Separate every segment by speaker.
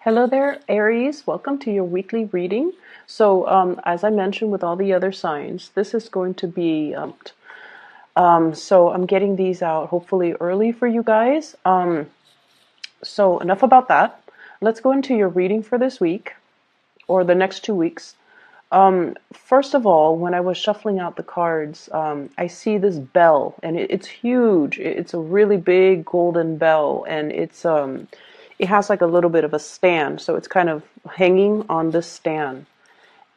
Speaker 1: Hello there, Aries. Welcome to your weekly reading. So, as I mentioned with all the other signs, this is going to be, so I'm getting these out hopefully early for you guys. So enough about that. Let's go into your reading for this week or the next 2 weeks. First of all, when I was shuffling out the cards, I see this bell, and it's huge. It's a really big golden bell, and it has like a little bit of a stand, so it's kind of hanging on this stand.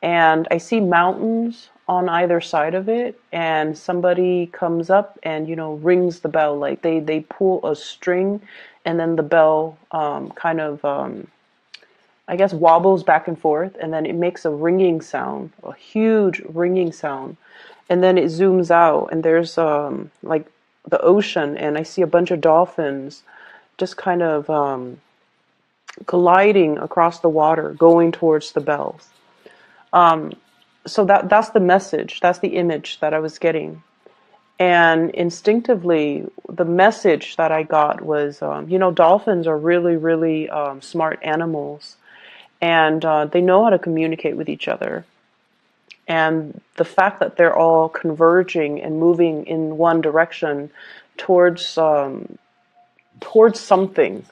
Speaker 1: And I see mountains on either side of it, and somebody comes up and rings the bell, like they pull a string, and then the bell kind of I guess wobbles back and forth, and then it makes a ringing sound, a huge ringing sound. And then it zooms out, and there's like the ocean, and I see a bunch of dolphins just kind of gliding across the water, going towards the bells. So that's the message, that's the image that I was getting. And instinctively, the message that I got was, dolphins are really, really smart animals, and they know how to communicate with each other. And the fact that they're all converging and moving in one direction towards towards something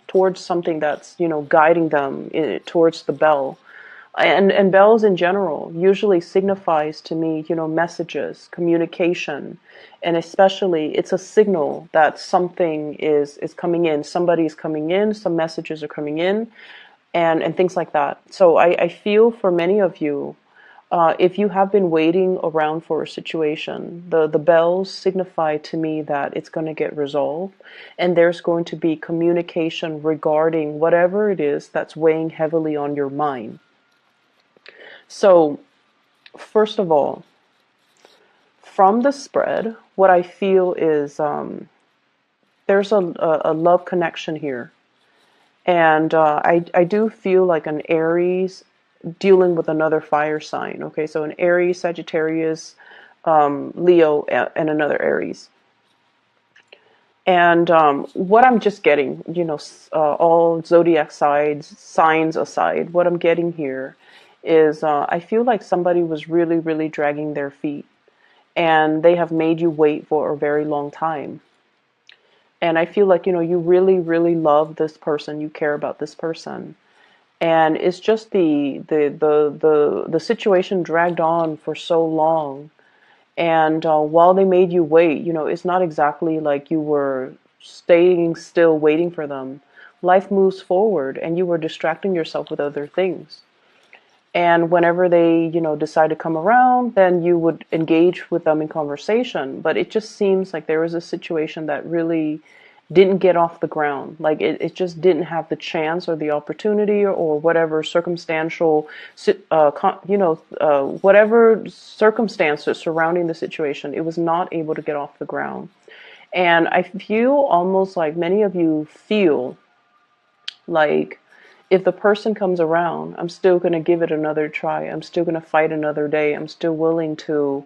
Speaker 1: that's guiding them towards the bell. And bells in general usually signifies to me messages, communication, and especially it's a signal that something is coming in, somebody's coming in, some messages are coming in, and things like that. So I feel for many of you, if you have been waiting around for a situation, the bells signify to me that it's going to get resolved, and there's going to be communication regarding whatever it is that's weighing heavily on your mind. So, first of all, from the spread, what I feel is there's a love connection here. And I do feel like an Aries dealing with another fire sign. Okay, so an Aries, Sagittarius, Leo, and another Aries. And what I'm just getting, all zodiac signs aside, what I'm getting here is I feel like somebody was really, really dragging their feet, and they have made you wait for a very long time. And I feel like, you really, really love this person, you care about this person. And it's just the situation dragged on for so long. And while they made you wait, it's not exactly like you were staying still waiting for them. Life moves forward, and you were distracting yourself with other things. And whenever they, decide to come around, then you would engage with them in conversation. But it just seems like there was a situation that really didn't get off the ground. Like it just didn't have the chance or the opportunity or whatever circumstantial, whatever circumstances surrounding the situation, it was not able to get off the ground. And I feel almost like many of you feel like if the person comes around, I'm still going to give it another try. I'm still going to fight another day. I'm still willing to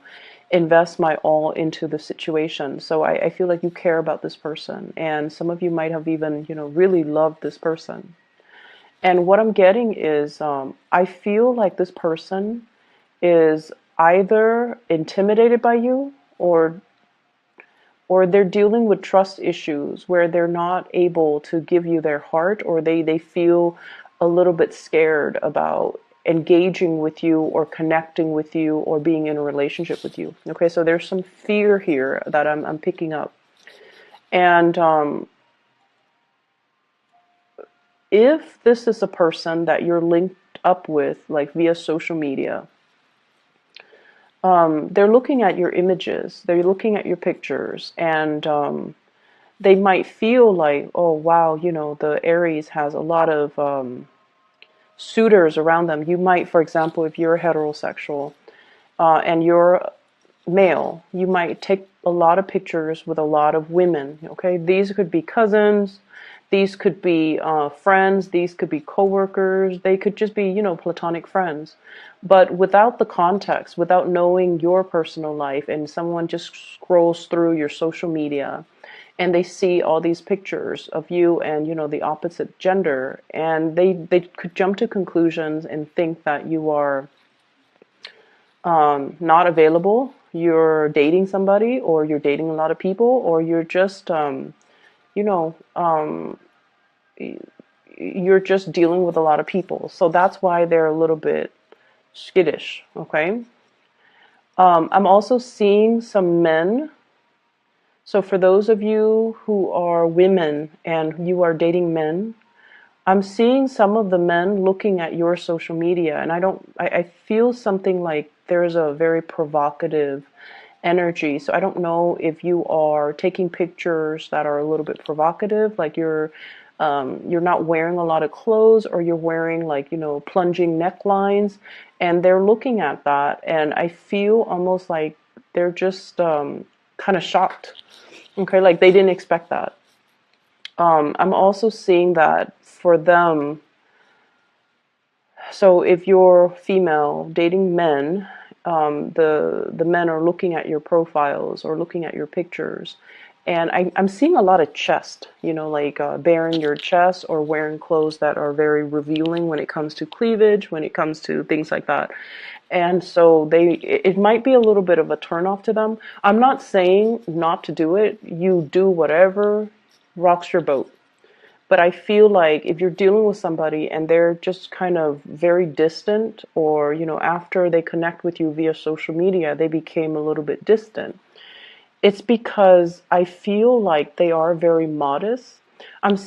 Speaker 1: invest my all into the situation. So I feel like you care about this person. And some of you might have even, really loved this person. And what I'm getting is I feel like this person is either intimidated by you or they're dealing with trust issues where they're not able to give you their heart, or they feel a little bit scared about engaging with you or connecting with you or being in a relationship with you. Okay, so there's some fear here that I'm picking up. And if this is a person that you're linked up with, like via social media, they're looking at your images, they're looking at your pictures, and they might feel like, oh wow, the Aries has a lot of suitors around them. You might, for example, if you're heterosexual and you're male, you might take a lot of pictures with a lot of women. Okay, these could be cousins, these could be friends, these could be coworkers, they could just be, platonic friends. But without the context, without knowing your personal life, and someone just scrolls through your social media and they see all these pictures of you and, you know, the opposite gender, and they could jump to conclusions and think that you are not available, you're dating somebody, or you're dating a lot of people, or you're just you know, you're just dealing with a lot of people. So that's why they're a little bit skittish. Okay. I'm also seeing some men. So for those of you who are women and you are dating men, I'm seeing some of the men looking at your social media, and I feel something like there's a very provocative energy. So I don't know if you are taking pictures that are a little bit provocative, like you're not wearing a lot of clothes, or you're wearing, like, you know, plunging necklines, and they're looking at that, and I feel almost like they're just kind of shocked. Okay, like they didn't expect that. I'm also seeing that for them. So if you're female dating men, the men are looking at your profiles or looking at your pictures, and I'm seeing a lot of chest. You know, like bearing your chest or wearing clothes that are very revealing when it comes to cleavage, when it comes to things like that. And so it might be a little bit of a turnoff to them. I'm not saying not to do it. You do whatever rocks your boat. But I feel like if you're dealing with somebody and they're just kind of very distant, or, you know, after they connect with you via social media, they became a little bit distant, it's because I feel like they are very modest. I'm